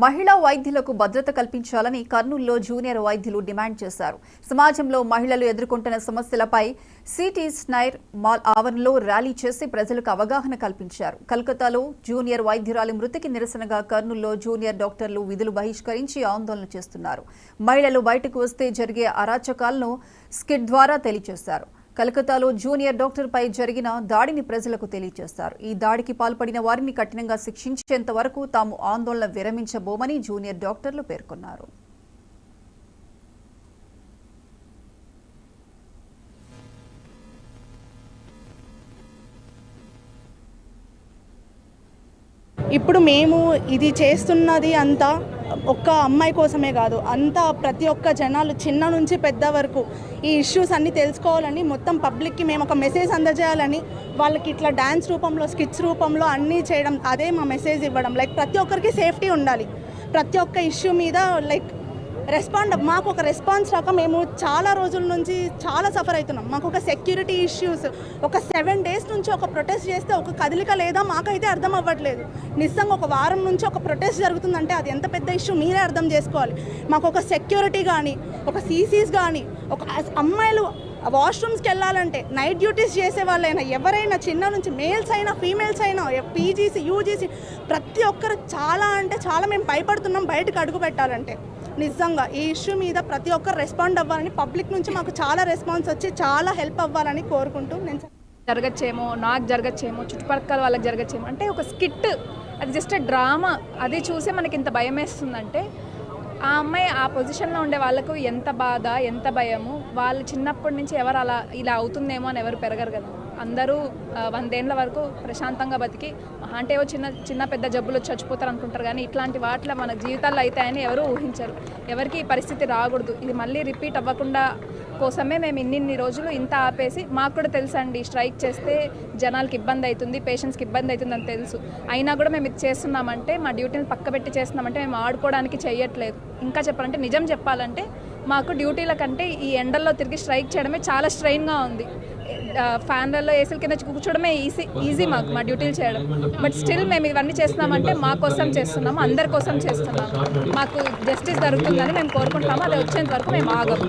మహిళా వైద్యులకు భద్రత కల్పించాలని కర్నూలులో జూనియర్ వైద్యులు డిమాండ్ చేశారు. సమాజంలో మహిళలు ఎదుర్కొంటున్న సమస్యలపై సిటీ స్నైర్ మాల్ ఆవరణలో ర్యాలీ చేసి ప్రజలకు అవగాహన కల్పించారు. కలకత్తాలో జూనియర్ వైద్యురాలి మృతికి నిరసనగా కర్నూలులో జూనియర్ డాక్టర్లు విధులు బహిష్కరించి ఆందోళన చేస్తున్నారు. మహిళలు బయటకు వస్తే జరిగే అరాచకాలను స్కిట్ ద్వారా తెలియజేశారు. కలకత్తాలో జూనియర్ డాక్టర్ పై జరిగిన దాడిని ప్రజలకు తెలియజేశారు. ఈ దాడికి పాల్పడిన వారిని కఠినంగా శిక్షించేంత వరకు తాము ఆందోళన విరమించబోమని జూనియర్ డాక్టర్లు పేర్కొన్నారు. ఇప్పుడు మేము ఇది చేస్తున్నది అంతా ఒక్క అమ్మాయి కోసమే కాదు, అంతా ప్రతి ఒక్క జనాలు చిన్న నుంచి పెద్ద వరకు ఈ ఇష్యూస్ అన్నీ తెలుసుకోవాలని, మొత్తం పబ్లిక్కి మేము ఒక మెసేజ్ అందజేయాలని, వాళ్ళకి ఇట్లా డ్యాన్స్ రూపంలో స్కిట్స్ రూపంలో అన్నీ చేయడం, అదే మా మెసేజ్ ఇవ్వడం. లైక్ ప్రతి ఒక్కరికి సేఫ్టీ ఉండాలి, ప్రతి ఒక్క ఇష్యూ మీద లైక్ మాకు ఒక రెస్పాన్స్ రాక మేము చాలా రోజుల నుంచి చాలా సఫర్ అవుతున్నాం. మాకు ఒక సెక్యూరిటీ ఇష్యూస్, ఒక 7 days నుంచి ఒక ప్రొటెస్ట్ చేస్తే ఒక కదలిక లేదా మాకైతే అర్థం అవ్వట్లేదు. నిజంగా ఒక వారం నుంచి ఒక ప్రొటెస్ట్ జరుగుతుందంటే అది ఎంత పెద్ద ఇష్యూ మీరే అర్థం చేసుకోవాలి. మాకు ఒక సెక్యూరిటీ కానీ, ఒక సీసీస్ కానీ, ఒక అమ్మాయిలు వాష్రూమ్స్కి వెళ్ళాలంటే నైట్ డ్యూటీస్ చేసే వాళ్ళైనా ఎవరైనా, చిన్న నుంచి మేల్స్ అయినా ఫీమేల్స్ అయినా, పీజీసీ యూజీసీ ప్రతి ఒక్కరు చాలా అంటే చాలా మేము భయపడుతున్నాం బయటకు అడుగు పెట్టాలంటే. నిజంగా ఈ ఇష్యూ మీద ప్రతి ఒక్కరు రెస్పాండ్ అవ్వాలని, పబ్లిక్ నుంచి మాకు చాలా రెస్పాన్స్ వచ్చి చాలా హెల్ప్ అవ్వాలని కోరుకుంటూ నేను జరగచ్చేమో, నాకు జరగచ్చేమో, చుట్టుపక్కల వాళ్ళకి జరగచ్చేమో అంటే ఒక స్కిట్, అది జస్ట్ డ్రామా. అది చూసే మనకి ఇంత భయం వేస్తుందంటే ఆ అమ్మాయి ఆ పొజిషన్లో ఉండే వాళ్ళకు ఎంత బాధ, ఎంత భయము. వాళ్ళు చిన్నప్పటి నుంచి ఎవరు ఇలా అవుతుందేమో అని ఎవరు పెరగరు కదా. అందరూ 100 ఏళ్ల వరకు ప్రశాంతంగా బతికి అంటే ఏవో చిన్న పెద్ద జబ్బులు చచ్చిపోతారు అనుకుంటారు, కానీ ఇట్లాంటి వాటిలో మన జీవితాల్లో అవుతాయని ఎవరు ఊహించరు. ఎవరికి ఈ పరిస్థితి రాకూడదు, ఇది మళ్ళీ రిపీట్ అవ్వకుండా కోసమే మేము ఇన్ని రోజులు ఇంత ఆపేసి, మాకు కూడా తెలుసండి స్ట్రైక్ చేస్తే జనాలకి ఇబ్బంది అవుతుంది, పేషెంట్స్కి ఇబ్బంది అవుతుంది అని తెలుసు. అయినా కూడా మేము ఇది చేస్తున్నామంటే, మా డ్యూటీని పక్కబెట్టి చేస్తున్నామంటే మేము ఆడుకోవడానికి చేయట్లేదు. ఇంకా చెప్పాలంటే, నిజం చెప్పాలంటే మాకు డ్యూటీల కంటే ఈ ఎండల్లో తిరిగి స్ట్రైక్ చేయడమే చాలా స్ట్రెయిన్గా ఉంది. ఫ్యాన్లలో ఏసీల కింద కూర్చోవడమే ఈజీ మాకు మా డ్యూటీలు చేయడం. బట్ స్టిల్ మేము ఇవన్నీ చేస్తున్నామంటే మా కోసం చేస్తున్నాము, అందరి కోసం చేస్తున్నాము. మాకు జస్టిస్ జరుగుతుందని మేము కోరుకుంటున్నాము. అది వచ్చేంత వరకు మేము ఆగము.